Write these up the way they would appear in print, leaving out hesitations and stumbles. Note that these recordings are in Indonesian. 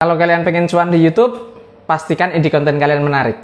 Kalau kalian pengen cuan di YouTube, pastikan ide konten kalian menarik.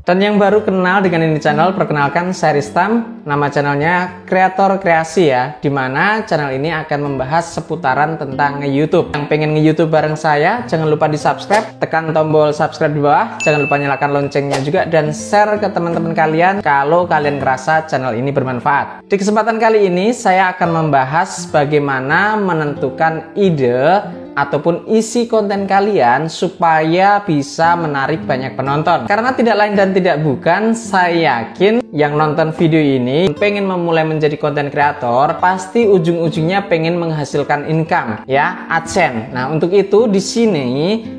Dan yang baru kenal dengan ini channel, perkenalkan saya Ristam. Nama channelnya Kreator Kreasi ya, dimana channel ini akan membahas seputaran tentang nge-YouTube. Yang pengen nge-YouTube bareng saya, jangan lupa di subscribe, tekan tombol subscribe di bawah, jangan lupa nyalakan loncengnya juga, dan share ke teman-teman kalian kalau kalian merasa channel ini bermanfaat. Di kesempatan kali ini, saya akan membahas bagaimana menentukan ide ataupun isi konten kalian supaya bisa menarik banyak penonton. Karena tidak lain dan tidak bukan, saya yakin yang nonton video ini pengen memulai menjadi konten kreator, pasti ujung-ujungnya pengen menghasilkan income ya, AdSense. Nah, untuk itu di sini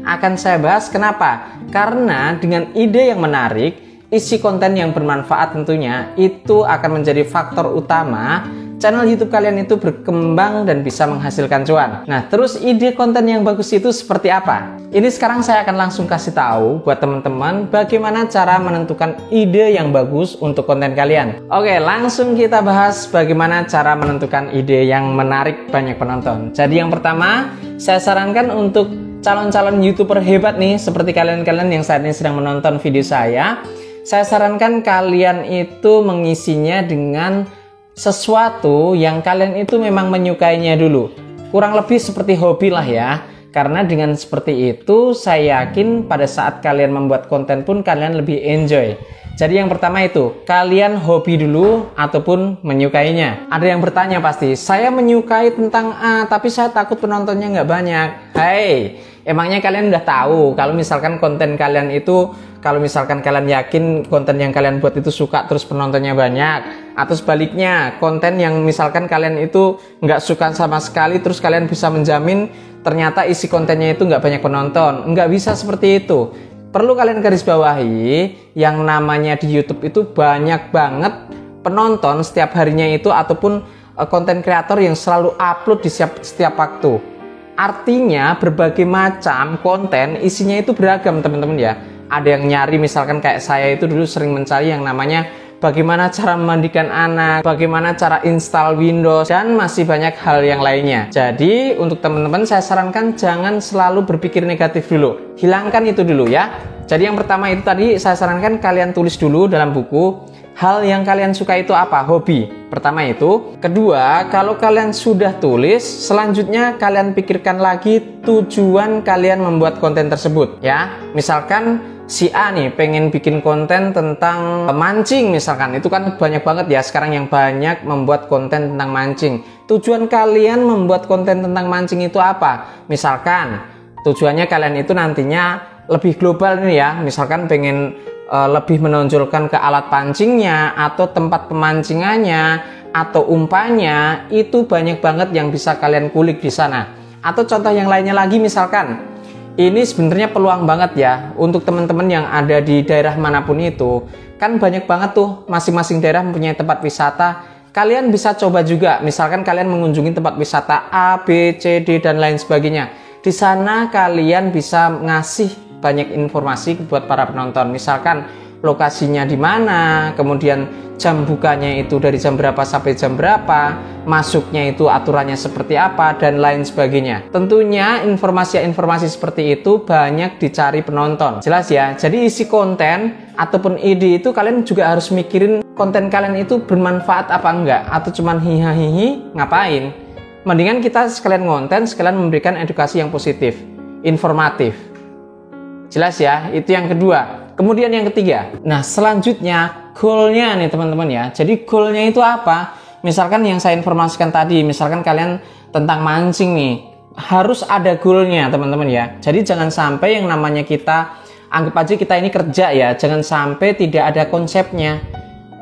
akan saya bahas kenapa? Karena dengan ide yang menarik, isi konten yang bermanfaat tentunya itu akan menjadi faktor utama channel YouTube kalian itu berkembang dan bisa menghasilkan cuan. Nah, terus ide konten yang bagus itu seperti apa? Ini sekarang saya akan langsung kasih tahu buat teman-teman bagaimana cara menentukan ide yang bagus untuk konten kalian. Oke, langsung kita bahas bagaimana cara menentukan ide yang menarik banyak penonton. Jadi yang pertama, saya sarankan untuk calon-calon YouTuber hebat nih, seperti kalian-kalian yang saat ini sedang menonton video saya sarankan kalian itu mengisinya dengan sesuatu yang kalian itu memang menyukainya dulu. Kurang lebih seperti hobi lah ya. Karena dengan seperti itu saya yakin pada saat kalian membuat konten pun kalian lebih enjoy. Jadi yang pertama itu, kalian hobi dulu ataupun menyukainya. Ada yang bertanya pasti, saya menyukai tentang A tapi saya takut penontonnya nggak banyak. Hai, emangnya kalian udah tahu kalau misalkan konten kalian itu, kalau misalkan kalian yakin konten yang kalian buat itu suka terus penontonnya banyak, atau sebaliknya konten yang misalkan kalian itu nggak suka sama sekali terus kalian bisa menjamin ternyata isi kontennya itu nggak banyak penonton? Nggak bisa seperti itu. Perlu kalian garis bawahi, yang namanya di YouTube itu banyak banget penonton setiap harinya itu, ataupun konten kreator yang selalu upload di setiap waktu. Artinya berbagai macam konten isinya itu beragam teman-teman ya. Ada yang nyari, misalkan kayak saya itu dulu sering mencari yang namanya bagaimana cara memandikan anak, bagaimana cara install Windows, dan masih banyak hal yang lainnya. Jadi untuk teman-teman saya sarankan jangan selalu berpikir negatif dulu. Hilangkan itu dulu ya. Jadi yang pertama itu tadi saya sarankan kalian tulis dulu dalam buku hal yang kalian suka itu apa, hobi. Pertama itu. Kedua, kalau kalian sudah tulis, selanjutnya kalian pikirkan lagi tujuan kalian membuat konten tersebut ya. Misalkan si A nih pengen bikin konten tentang mancing misalkan, itu kan banyak banget ya sekarang yang banyak membuat konten tentang mancing. Tujuan kalian membuat konten tentang mancing itu apa? Misalkan tujuannya kalian itu nantinya lebih global nih ya, misalkan pengen lebih menonjolkan ke alat pancingnya atau tempat pemancingannya atau umpannya, itu banyak banget yang bisa kalian kulik di sana. Atau contoh yang lainnya lagi, misalkan ini sebenarnya peluang banget ya untuk teman-teman yang ada di daerah manapun itu. Kan banyak banget tuh masing-masing daerah mempunyai tempat wisata. Kalian bisa coba juga, misalkan kalian mengunjungi tempat wisata A, B, C, D, dan lain sebagainya. Di sana kalian bisa ngasih banyak informasi buat para penonton. Misalkan lokasinya di mana, kemudian jam bukanya itu dari jam berapa sampai jam berapa, masuknya itu aturannya seperti apa, dan lain sebagainya. Tentunya informasi-informasi seperti itu banyak dicari penonton. Jelas ya? Jadi isi konten ataupun ide itu kalian juga harus mikirin konten kalian itu bermanfaat apa enggak, atau cuman hihi ngapain. Mendingan kita sekalian konten, sekalian memberikan edukasi yang positif, informatif. Jelas ya? Itu yang kedua. Kemudian yang ketiga, nah selanjutnya goalnya nih teman-teman ya. Jadi goalnya itu apa? Misalkan yang saya informasikan tadi, misalkan kalian tentang mancing nih, harus ada goalnya teman-teman ya. Jadi jangan sampai yang namanya kita, anggap aja kita ini kerja ya, jangan sampai tidak ada konsepnya.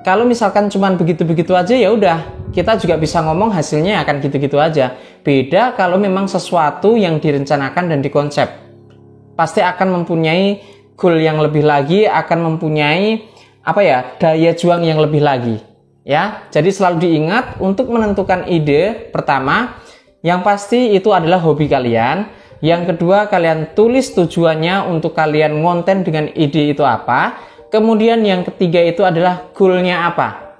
Kalau misalkan cuman begitu-begitu aja ya udah, kita juga bisa ngomong hasilnya akan gitu-gitu aja. Beda kalau memang sesuatu yang direncanakan dan dikonsep, pasti akan mempunyai goal yang lebih lagi, akan mempunyai apa ya, daya juang yang lebih lagi ya. Jadi selalu diingat untuk menentukan ide, pertama yang pasti itu adalah hobi kalian. Yang kedua, kalian tulis tujuannya untuk kalian ngonten dengan ide itu apa. Kemudian yang ketiga itu adalah goalnya apa.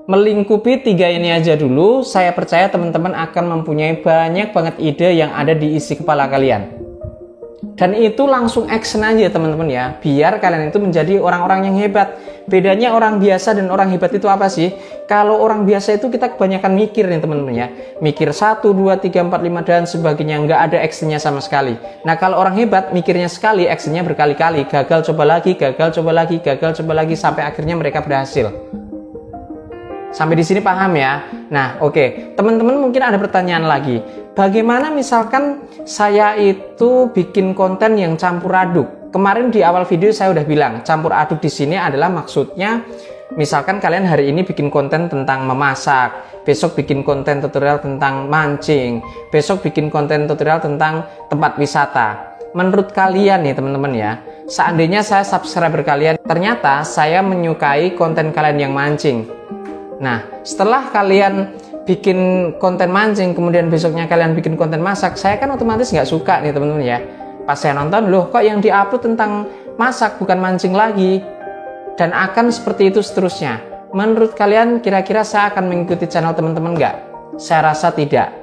melingkupi 3 ini aja dulu, saya percaya teman-teman akan mempunyai banyak banget ide yang ada di isi kepala kalian. Dan itu langsung action aja teman-teman ya, biar kalian itu menjadi orang-orang yang hebat. Bedanya orang biasa dan orang hebat itu apa sih? Kalau orang biasa itu kita kebanyakan mikir nih teman-teman ya, mikir 1, 2, 3, 4, 5 dan sebagainya, nggak ada actionnya sama sekali. Nah kalau orang hebat mikirnya sekali, actionnya berkali-kali, gagal coba lagi, gagal coba lagi, gagal coba lagi, sampai akhirnya mereka berhasil. Sampai di sini paham ya? Nah, oke. Teman-teman mungkin ada pertanyaan lagi. Bagaimana misalkan saya itu bikin konten yang campur aduk? Kemarin di awal video saya udah bilang, campur aduk di sini adalah maksudnya misalkan kalian hari ini bikin konten tentang memasak, besok bikin konten tutorial tentang mancing, besok bikin konten tutorial tentang tempat wisata. Menurut kalian nih teman-teman ya, seandainya saya subscriber kalian, ternyata saya menyukai konten kalian yang mancing. Nah, setelah kalian bikin konten mancing, kemudian besoknya kalian bikin konten masak, saya kan otomatis nggak suka nih teman-teman ya. Pas saya nonton, loh kok yang diupload tentang masak bukan mancing lagi? Dan akan seperti itu seterusnya. Menurut kalian kira-kira saya akan mengikuti channel teman-teman nggak? Saya rasa tidak.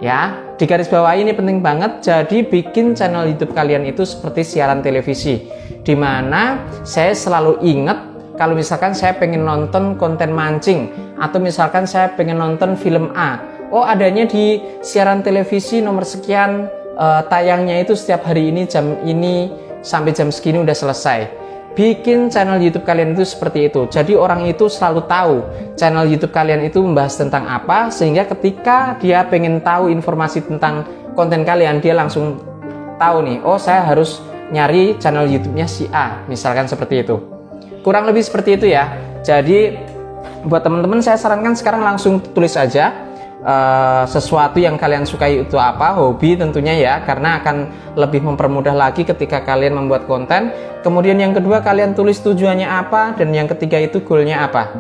Ya, di garis bawah ini penting banget, jadi bikin channel YouTube kalian itu seperti siaran televisi. Dimana saya selalu ingat, kalau misalkan saya pengen nonton konten mancing, atau misalkan saya pengen nonton film A, oh adanya di siaran televisi nomor sekian, tayangnya itu setiap hari ini, jam ini, sampai jam segini udah selesai. Bikin channel YouTube kalian itu seperti itu, jadi orang itu selalu tahu channel YouTube kalian itu membahas tentang apa, sehingga ketika dia pengen tahu informasi tentang konten kalian, dia langsung tahu nih, oh saya harus nyari channel YouTube-nya si A, misalkan seperti itu. Kurang lebih seperti itu ya. Jadi buat teman-teman saya sarankan sekarang langsung tulis aja sesuatu yang kalian sukai itu apa, hobi tentunya ya, karena akan lebih mempermudah lagi ketika kalian membuat konten. Kemudian yang kedua kalian tulis tujuannya apa, dan yang ketiga itu goalnya apa.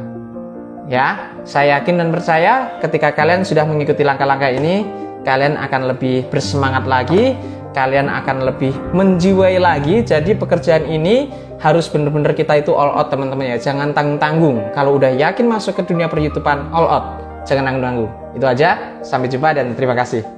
Ya, saya yakin dan percaya ketika kalian sudah mengikuti langkah-langkah ini, kalian akan lebih bersemangat lagi, kalian akan lebih menjiwai lagi. Jadi pekerjaan ini harus benar-benar kita itu all out teman-teman ya, jangan tanggung-tanggung. Kalau udah yakin masuk ke dunia per-YouTubean, all out, jangan tanggung-tanggung. Itu aja, sampai jumpa dan terima kasih.